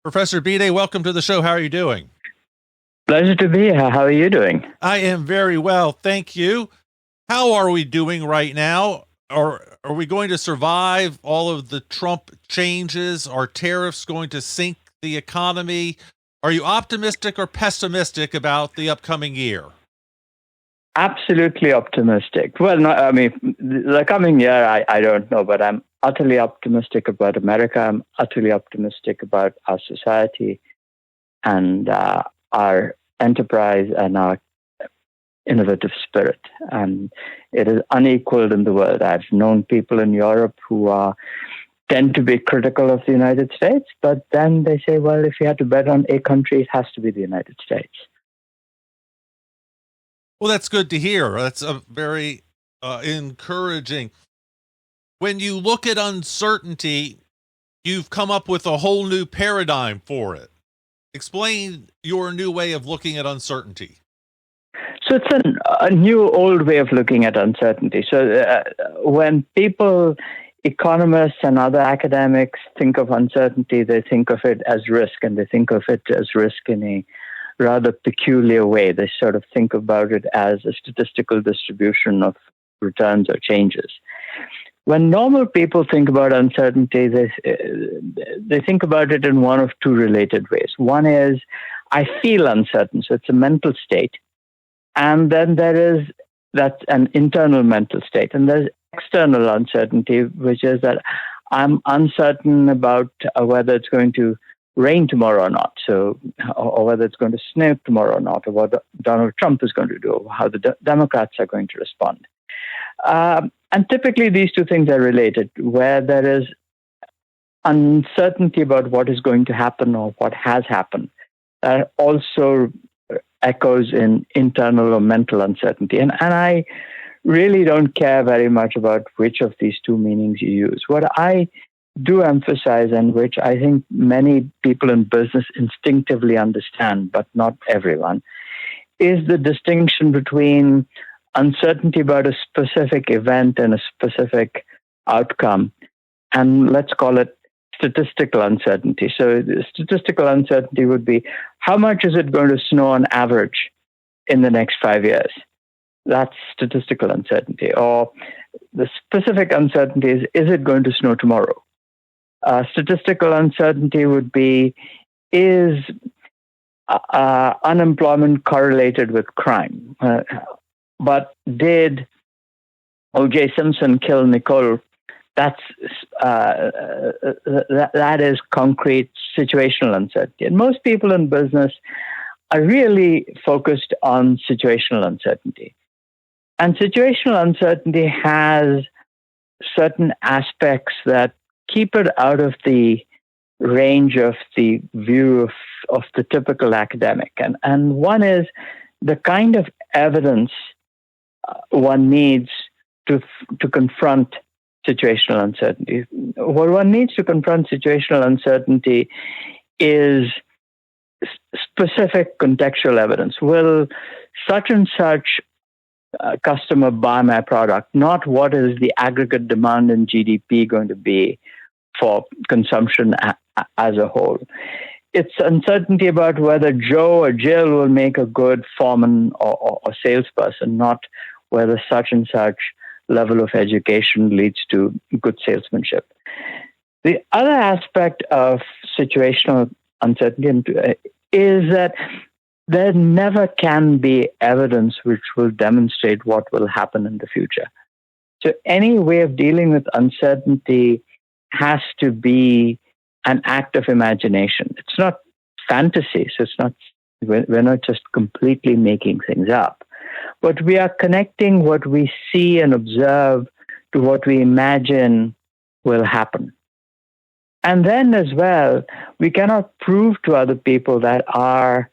Professor Bhide, welcome to the show. How are you doing? Pleasure to be here. How are you doing? I am very well, thank you. How are we doing right now? Are we going to survive all of the Trump changes? Are tariffs going to sink the economy? Are you optimistic or pessimistic about the upcoming year? Absolutely optimistic. Well, no, I mean, the coming year, I don't know, but I'm utterly optimistic about America. I'm utterly optimistic about our society and our enterprise and our innovative spirit. And it is unequaled in the world. I've known people in Europe who tend to be critical of the United States, but then they say, well, if you had to bet on a country, it has to be the United States. Well, that's good to hear. That's a very encouraging. When you look at uncertainty, you've come up with a whole new paradigm for it. Explain your new way of looking at uncertainty. So it's a new old way of looking at uncertainty. So when people, economists and other academics think of uncertainty, they think of it as risk, and they think of it as risk in a rather peculiar way. They sort of think about it as a statistical distribution of returns or changes. When normal people think about uncertainty, they think about it in one of two related ways. One is, I feel uncertain, so it's a mental state. And then that's an internal mental state. And there's external uncertainty, which is that I'm uncertain about whether it's going to rain tomorrow or not, or whether it's going to snow tomorrow or not, or what Donald Trump is going to do, or how the Democrats are going to respond. And typically these two things are related, where there is uncertainty about what is going to happen or what has happened. That also echoes in internal or mental uncertainty. And I really don't care very much about which of these two meanings you use. What I do emphasize, and which I think many people in business instinctively understand, but not everyone, is the distinction between uncertainty about a specific event and a specific outcome, and let's call it statistical uncertainty. So the statistical uncertainty would be, how much is it going to snow on average in the next 5 years? That's statistical uncertainty. Or the specific uncertainty is it going to snow tomorrow? Statistical uncertainty would be, is unemployment correlated with crime? But did O.J. Simpson kill Nicole? That is concrete situational uncertainty. And most people in business are really focused on situational uncertainty. And situational uncertainty has certain aspects that keep it out of the range of the view of the typical academic. And one is the kind of evidence one needs to confront situational uncertainty. What one needs to confront situational uncertainty is specific contextual evidence. Will such and such customer buy my product? Not what is the aggregate demand in GDP going to be for consumption as a whole. It's uncertainty about whether Joe or Jill will make a good foreman or salesperson, not whether such and such level of education leads to good salesmanship. The other aspect of situational uncertainty is that there never can be evidence which will demonstrate what will happen in the future. So any way of dealing with uncertainty has to be an act of imagination. It's not fantasy, so we're not just completely making things up, but we are connecting what we see and observe to what we imagine will happen. And then as well, we cannot prove to other people that our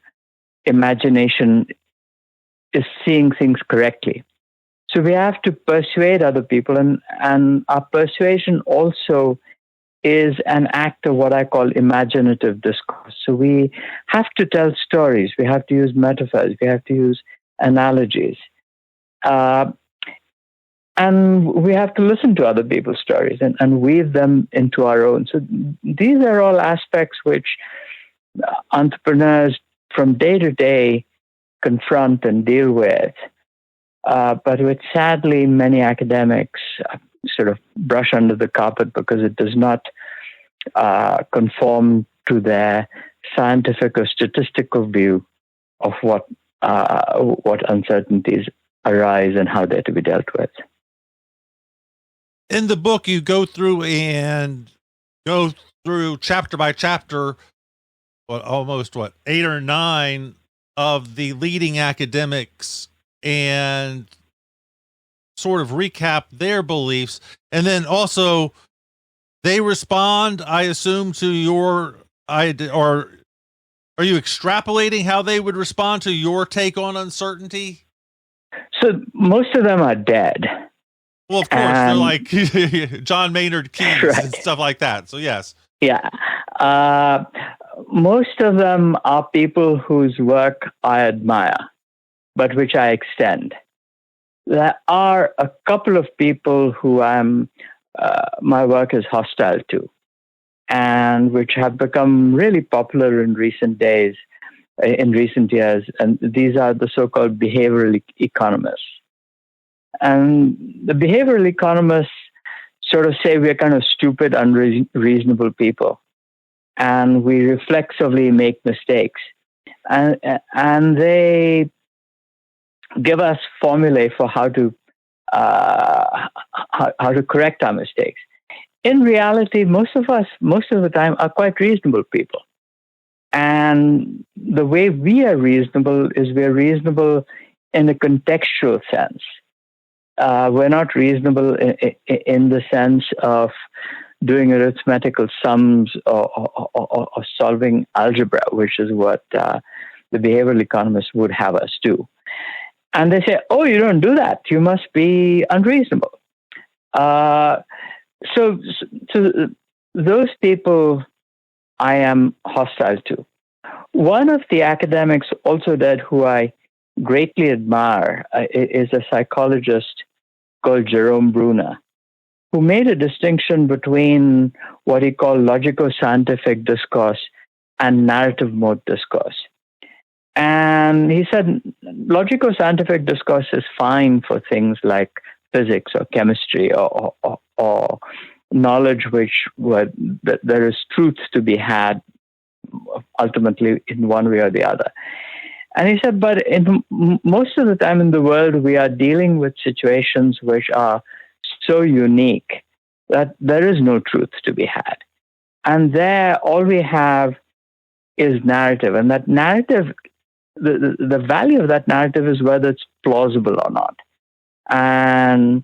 imagination is seeing things correctly. So we have to persuade other people, and our persuasion also is an act of what I call imaginative discourse. So we have to tell stories, we have to use metaphors, we have to use analogies. And we have to listen to other people's stories and weave them into our own. So these are all aspects which entrepreneurs from day to day confront and deal with, but which sadly many academics sort of brush under the carpet because it does not conform to their scientific or statistical view of what uncertainties arise and how they're to be dealt with. In the book, you go through chapter by chapter, almost 8 or 9 of the leading academics and sort of recap their beliefs. And then also they respond, I assume, to your idea, or are you extrapolating how they would respond to your take on uncertainty? So most of them are dead. Well, of course, they're like John Maynard Keynes, right, and stuff like that. So, yes. Yeah. Most of them are people whose work I admire, but which I extend. There are a couple of people who my work is hostile to, and which have become really popular in recent years. And these are the so-called behavioral economists. And the behavioral economists sort of say we're kind of stupid, unreasonable people, and we reflexively make mistakes. And they give us formulae for how to correct our mistakes. In reality, most of the time, are quite reasonable people. And the way we are reasonable is we're reasonable in a contextual sense. We're not reasonable in the sense of doing arithmetical sums or solving algebra, which is what the behavioral economists would have us do. And they say, oh, you don't do that. You must be unreasonable. So those people I am hostile to. One of the academics also dead who I greatly admire is a psychologist called Jerome Bruner, who made a distinction between what he called logico-scientific discourse and narrative mode discourse. And he said logico-scientific discourse is fine for things like physics or chemistry or knowledge that there is truth to be had ultimately in one way or the other. And he said, but most of the time in the world, we are dealing with situations which are so unique that there is no truth to be had. And there, all we have is narrative. And that narrative, the value of that narrative is whether it's plausible or not, and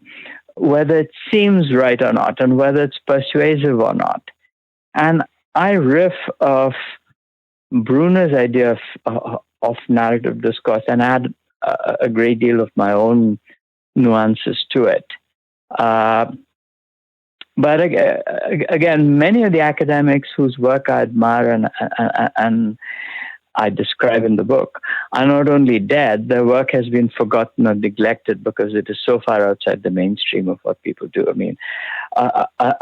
whether it seems right or not, and whether it's persuasive or not. And I riff of Bruner's idea of narrative discourse and add a great deal of my own nuances to it. But again, many of the academics whose work I admire and I describe in the book are not only dead, their work has been forgotten or neglected because it is so far outside the mainstream of what people do. I mean,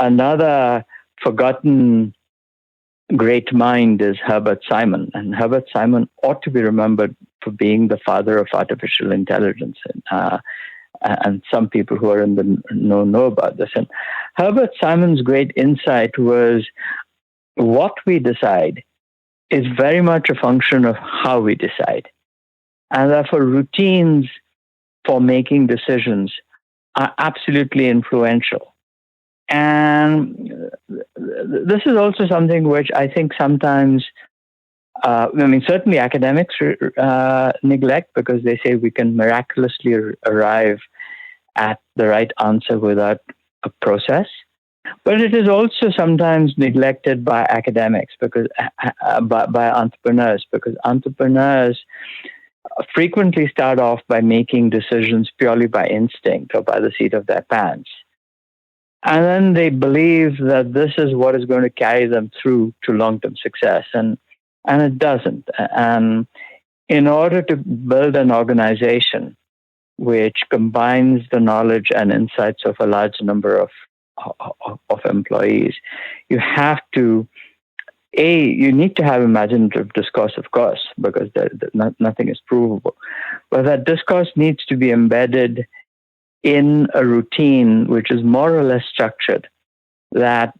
another forgotten great mind is Herbert Simon, and Herbert Simon ought to be remembered for being the father of artificial intelligence. And some people who are in the know about this. And Herbert Simon's great insight was what we decide is very much a function of how we decide. And therefore, routines for making decisions are absolutely influential. And this is also something which I think sometimes, certainly academics neglect, because they say we can miraculously arrive at the right answer without a process. But it is also sometimes neglected by academics, because by entrepreneurs, because entrepreneurs frequently start off by making decisions purely by instinct or by the seat of their pants. And then they believe that this is what is going to carry them through to long-term success. And it doesn't. And in order to build an organization which combines the knowledge and insights of a large number of employees, you have to you need to have imaginative discourse, of course, because nothing is provable. But that discourse needs to be embedded in a routine which is more or less structured, that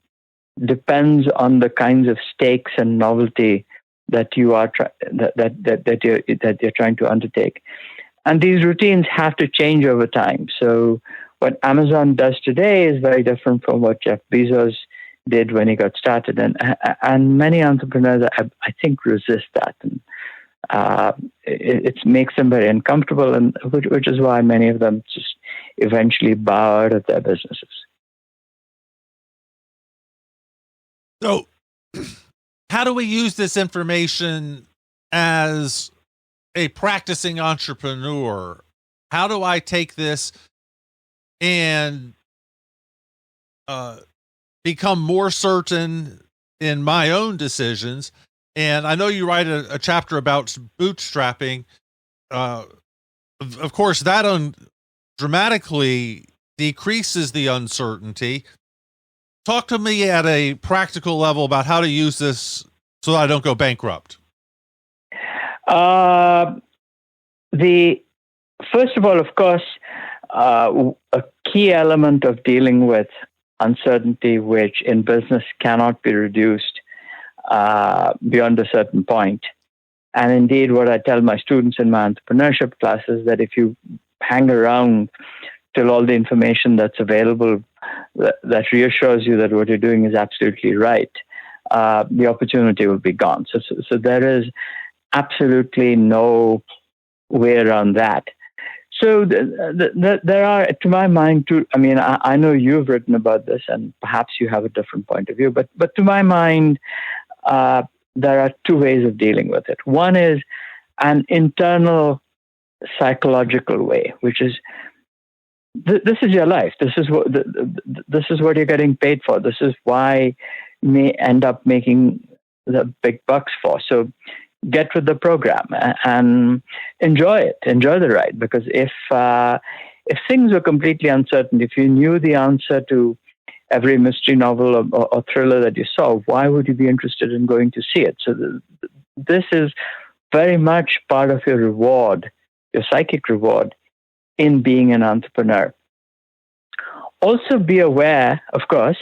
depends on the kinds of stakes and novelty that you are that you're trying to undertake. And these routines have to change over time. So what Amazon does today is very different from what Jeff Bezos did when he got started, and many entrepreneurs, I think, resist that, and it makes them very uncomfortable, and which is why many of them just eventually bow out of their businesses. So, how do we use this information as a practicing entrepreneur? How do I take this and become more certain in my own decisions? And I know you write a chapter about bootstrapping. Of course, that dramatically decreases the uncertainty. Talk to me at a practical level about how to use this so that I don't go bankrupt. First of all, of course, a key element of dealing with uncertainty, which in business cannot be reduced beyond a certain point. And indeed, what I tell my students in my entrepreneurship classes, that if you hang around till all the information that's available that reassures you that what you're doing is absolutely right, the opportunity will be gone. So there is absolutely no way around that. So there are, to my mind, I know you've written about this, and perhaps you have a different point of view, but to my mind, there are two ways of dealing with it. One is an internal psychological way, which is this is your life. This is what you're getting paid for. This is why you may end up making the big bucks for. So get with the program and enjoy it. Enjoy the ride. Because if things were completely uncertain, if you knew the answer to every mystery novel or thriller that you saw, why would you be interested in going to see it? So this is very much part of your reward, your psychic reward, in being an entrepreneur. Also be aware, of course,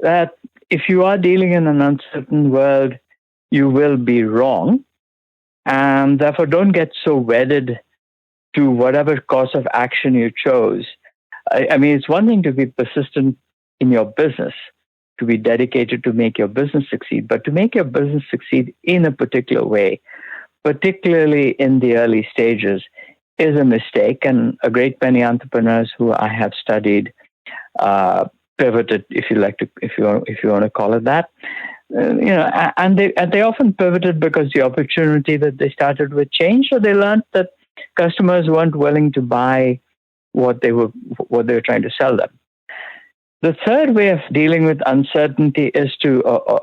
that if you are dealing in an uncertain world, you will be wrong. And therefore, don't get so wedded to whatever course of action you chose. I mean, it's one thing to be persistent in your business, to be dedicated to make your business succeed, but to make your business succeed in a particular way, particularly in the early stages, is a mistake. And a great many entrepreneurs who I have studied pivoted, if you want to call it that. And they often pivoted because the opportunity that they started with changed, or they learned that customers weren't willing to buy what they were trying to sell them. The third way of dealing with uncertainty is to, or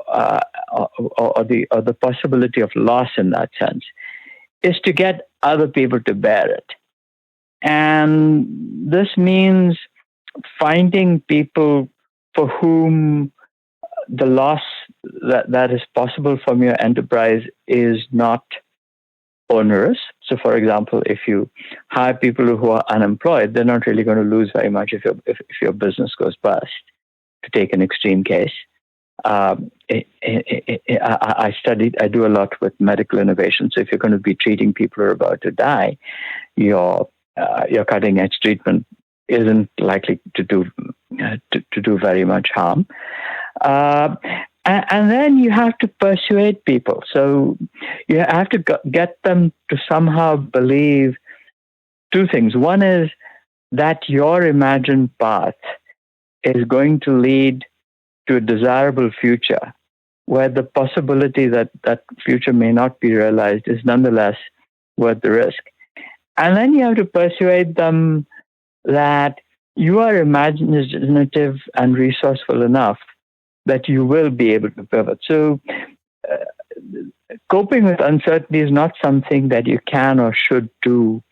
the possibility of loss in that sense, is to get other people to bear it. And this means finding people for whom the loss that is possible from your enterprise is not onerous. So, for example, if you hire people who are unemployed, they're not really going to lose very much if your business goes bust, to take an extreme case. I do a lot with medical innovation. So if you're going to be treating people who are about to die, your cutting edge treatment isn't likely to do very much harm. And then you have to persuade people. So you have to get them to somehow believe two things. One is that your imagined path is going to lead to a desirable future, where the possibility that that future may not be realized is nonetheless worth the risk. And then you have to persuade them that you are imaginative and resourceful enough that you will be able to pivot. So coping with uncertainty is not something that you can or should do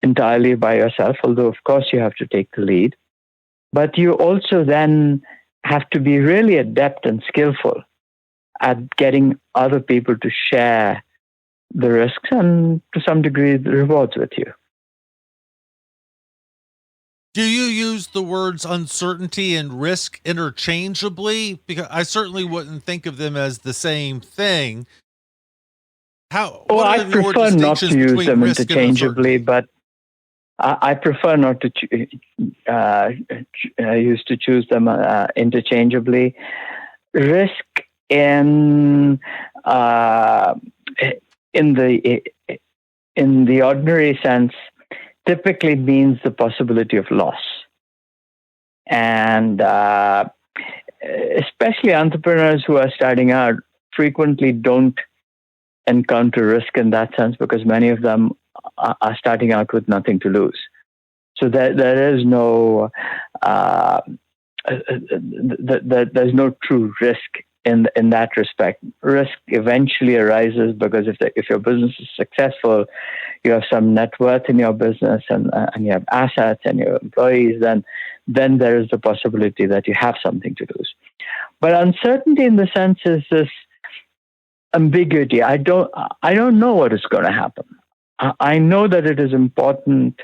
entirely by yourself, although of course you have to take the lead. But you also then have to be really adept and skillful at getting other people to share the risks and to some degree the rewards with you. Do you use the words uncertainty and risk interchangeably? Because I certainly wouldn't think of them as the same thing. What I are your prefer not distinctions to use between them risk and interchangeably, uncertainty? but I prefer not to use to choose them interchangeably. Risk in the ordinary sense typically means the possibility of loss, and especially entrepreneurs who are starting out frequently don't encounter risk in that sense because many of them are starting out with nothing to lose. So there is no there's no true risk in that respect. Risk eventually arises because if your business is successful, you have some net worth in your business and you have assets and your employees, then there is the possibility that you have something to lose. But uncertainty in the sense is this ambiguity. I don't know what is going to happen. I know that it is important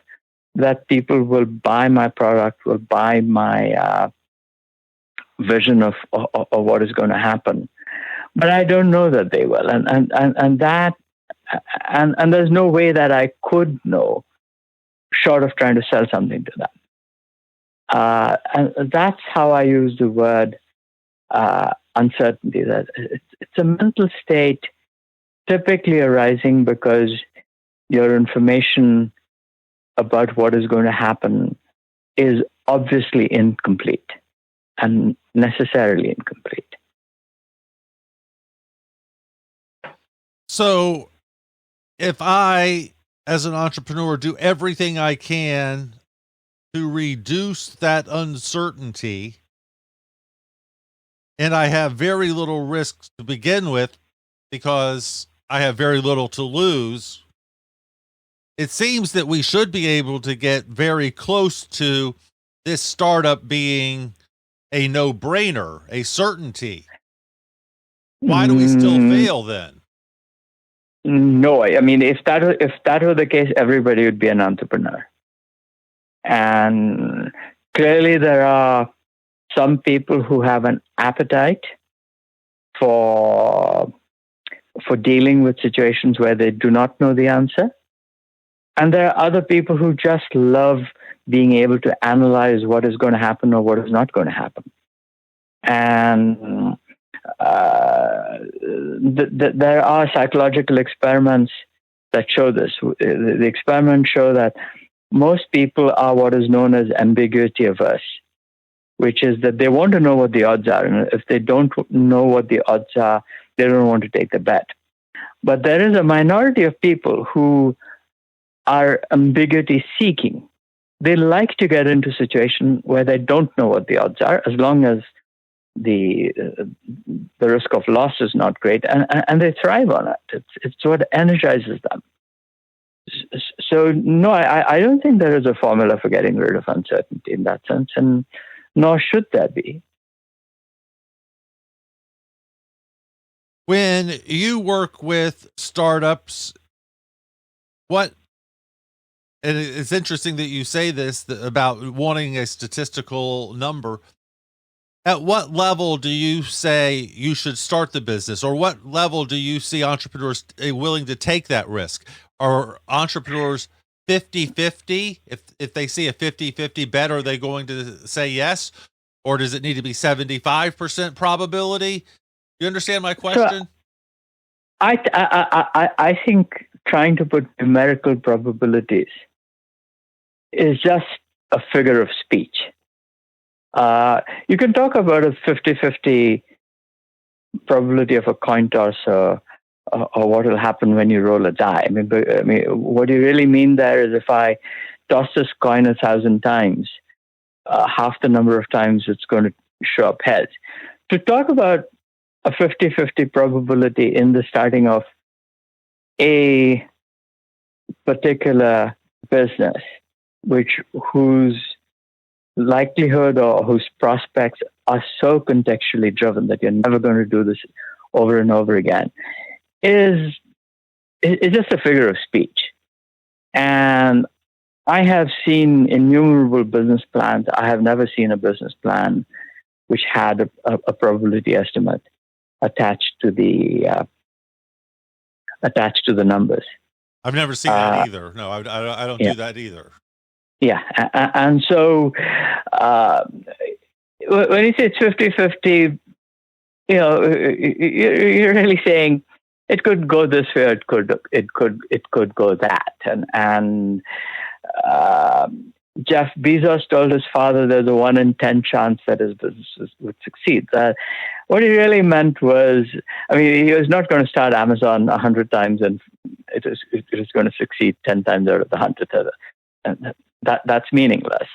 that people will buy my product, will buy my vision of what is going to happen, but I don't know that they will, and there's no way that I could know, short of trying to sell something to them. And that's how I use the word uncertainty. That it's a mental state typically arising because your information about what is going to happen is obviously incomplete and necessarily incomplete. So if I, as an entrepreneur, do everything I can to reduce that uncertainty, and I have very little risk to begin with because I have very little to lose, it seems that we should be able to get very close to this startup being a no-brainer, a certainty. Why do we still fail then? No, I mean, if that were the case, everybody would be an entrepreneur. And clearly there are some people who have an appetite for dealing with situations where they do not know the answer. And there are other people who just love being able to analyze what is going to happen or what is not going to happen. And there are psychological experiments that show this. The experiments show that most people are what is known as ambiguity averse, which is that they want to know what the odds are. And if they don't know what the odds are, they don't want to take the bet. But there is a minority of people who are ambiguity seeking. They like to get into a situation where they don't know what the odds are, as long as the risk of loss is not great, and they thrive on it. It's what energizes them. So no, I don't think there is a formula for getting rid of uncertainty in that sense, and nor should there be. When you work with startups, and it's interesting that you say this about wanting a statistical number. At what level do you say you should start the business, or what level do you see entrepreneurs willing to take that risk? Are entrepreneurs 50-50? If they see a 50-50 bet, are they going to say yes? Or does it need to be 75% probability? You understand my question? So I think trying to put numerical probabilities is just a figure of speech. You can talk about a 50-50 probability of a coin toss or what will happen when you roll a die. I mean, what you really mean there is if I toss this coin 1,000 times, half the number of times it's going to show up heads. To talk about a 50-50 probability in the starting of a particular business, whose likelihood or whose prospects are so contextually driven that you're never going to do this over and over again is just a figure of speech. And I have seen innumerable business plans. I have never seen a business plan which had a probability estimate attached to the numbers. I've never seen that either. No, I don't do that either. Yeah. And so when you say it's 50-50, you're really saying it could go this way, or it could go that. And Jeff Bezos told his father there's a 1 in 10 chance that his businesses would succeed. What he really meant was, he was not going to start Amazon 100 times and it was going to succeed 10 times out of the 100th. And that's meaningless.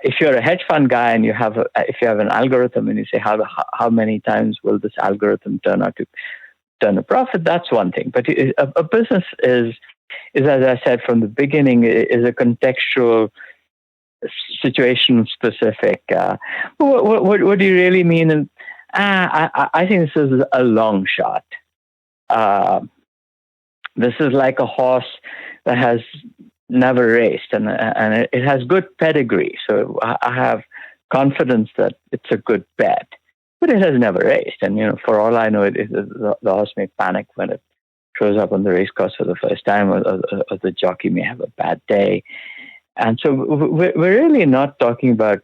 If you're a hedge fund guy and if you have an algorithm and you say how many times will this algorithm turn a profit, that's one thing. But a business is, as I said from the beginning, is a contextual, situation specific. What do you really mean? And I think this is a long shot. This is like a horse that has never raced, and it has good pedigree. So I have confidence that it's a good bet, but it has never raced. And for all I know, the horse may panic when it shows up on the race course for the first time, or the jockey may have a bad day. And so we're really not talking about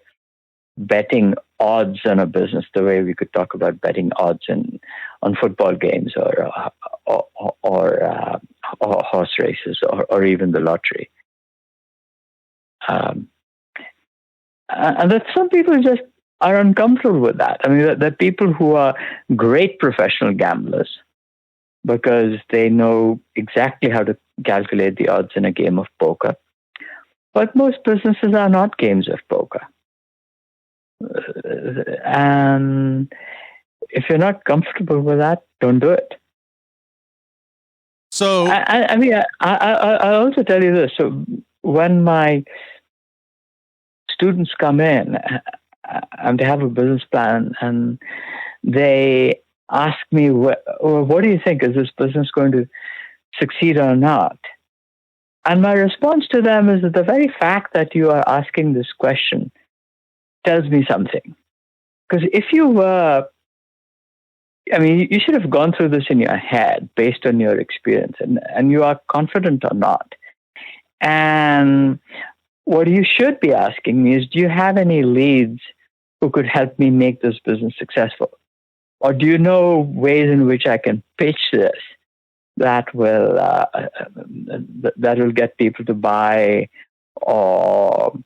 betting odds on a business the way we could talk about betting odds on football games or horse races or even the lottery. And that some people just are uncomfortable with that. There are people who are great professional gamblers because they know exactly how to calculate the odds in a game of poker. But most businesses are not games of poker. And if you're not comfortable with that, don't do it. So I'll also tell you this. So when my students come in and they have a business plan and they ask me, what do you think? Is this business going to succeed or not? And my response to them is that the very fact that you are asking this question tells me something. Because if you were, you should have gone through this in your head based on your experience, and you are confident or not. And what you should be asking me is, do you have any leads who could help me make this business successful? Or do you know ways in which I can pitch this that will get people to buy or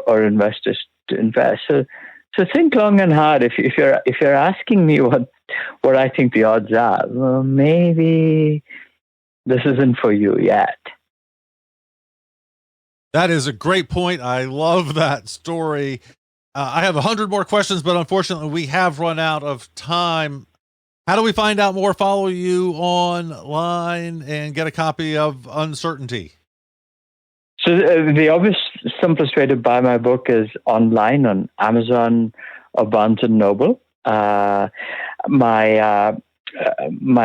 investors to invest? So think long and hard. If you're asking me what I think the odds are, well, maybe this isn't for you yet. That is a great point. I love that story. I have 100 more questions, but unfortunately we have run out of time. How do we find out more, follow you online, and get a copy of Uncertainty? So the obvious simplest way to buy my book is online on Amazon or Barnes & Noble. My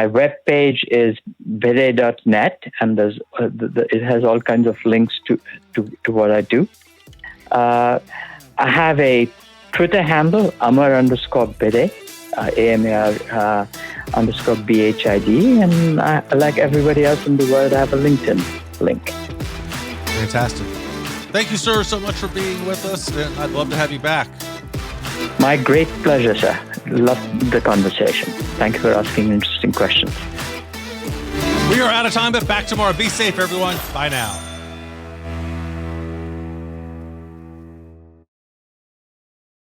web page is bhide.net, and it has all kinds of links to what I do. I have a Twitter handle, Amar_Bhide, AMAR _BHID, and like everybody else in the world, I have a LinkedIn link. Fantastic. Thank you, sir, so much for being with us, and I'd love to have you back. My great pleasure, sir. Love the conversation. Thank you for asking interesting questions. We are out of time, but back tomorrow. Be safe, everyone. Bye now.